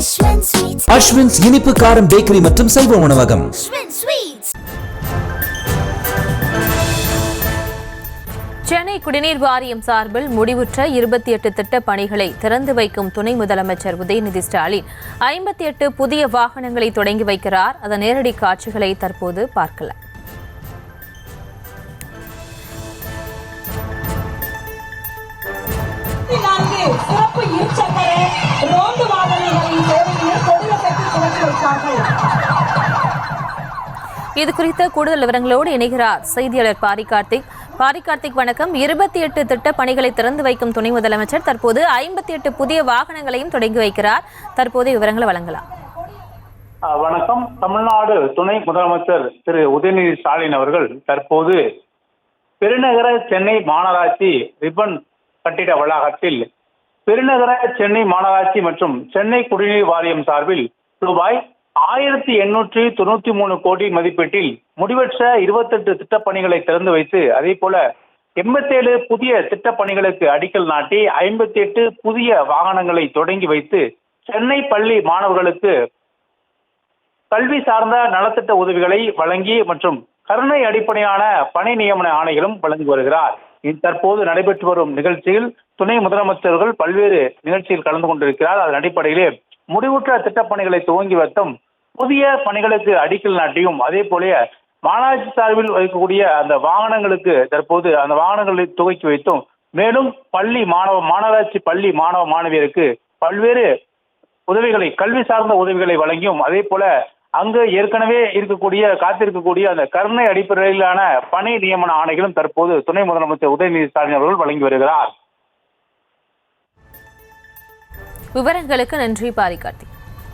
அஸ்வின்ஸ் இனிப்பு காரம் பேக்கரி மற்றும் செல்வ உணவகம். சென்னை குடிநீர் வாரியம் சார்பில் முடிவுற்ற 28 திட்டப் பணிகளை திறந்து வைக்கும் துணை முதலமைச்சர் உதயநிதி ஸ்டாலின் 58 புதிய வாகனங்களை தொடங்கி வைக்கிறார். அதன் நேரடி காட்சிகளை தற்போது பார்க்கலாம். இது குறித்த கூடுதல் விவரங்களோடு இணைகிறார் செய்தியாளர் பாரி கார்த்திக். வணக்கம். 28 திட்ட பணிகளை திறந்து வைக்கும் துணை முதலமைச்சர் தற்போது 58 புதிய வாகனங்களையும் தொடங்கி வைக்கிறார். தற்போது விவரங்களை வழங்கலாம். வணக்கம். தமிழ்நாடு துணை முதலமைச்சர் திரு உதயநிதி ஸ்டாலின் அவர்கள் தற்போது பெருநகர சென்னை மாநகராட்சி ரிப்பன் கட்டிட வளாகத்தில் பெருநகர சென்னை மாநகராட்சி மற்றும் சென்னை குடிநீர் வாரியம் சார்பில் ரூபாய் 1893 கோடி மதிப்பீட்டில் முடிவற்ற 28 திட்டப்பணிகளை திறந்து வைத்து அதே போல 87 புதிய திட்டப்பணிகளுக்கு அடிக்கல் நாட்டி 58 புதிய வாகனங்களை தொடங்கி வைத்து சென்னை பள்ளி மாணவர்களுக்கு கல்வி சார்ந்த நலத்திட்ட உதவிகளை வழங்கி மற்றும் கருணை அடிப்படையான பணி நியமன ஆணைகளும் வழங்கி வருகிறார். தற்போது நடைபெற்று வரும் நிகழ்ச்சியில் துணை முதலமைச்சர்கள் பல்வேறு நிகழ்ச்சியில் கலந்து கொண்டிருக்கிறார். அதன் அடிப்படையிலே முடிவுற்ற திட்டப்பணிகளை துவங்கி வைத்தும் புதிய பணிகளுக்கு அடிக்கல் நாட்டியும் அதே போல மாநகராட்சி சார்பில் வைக்கக்கூடிய அந்த வாகனங்களுக்கு தற்போது அந்த வாகனங்களை துவக்கி வைத்தும் மேலும் மாநகராட்சி பள்ளி மாணவ மாணவியருக்கு பல்வேறு உதவிகளை கல்வி சார்ந்த உதவிகளை வழங்கியும் அதே போல அங்கு ஏற்கனவே காத்திருக்கக்கூடிய அந்த கருணை அடிப்படையிலான பணி நியமன ஆணைகளும் தற்போது துணை முதலமைச்சர் உதயநிதி ஸ்டாலின் அவர்கள் வழங்கி வருகிறார். விவரங்களுக்கு நன்றி பாரி கார்த்திக்.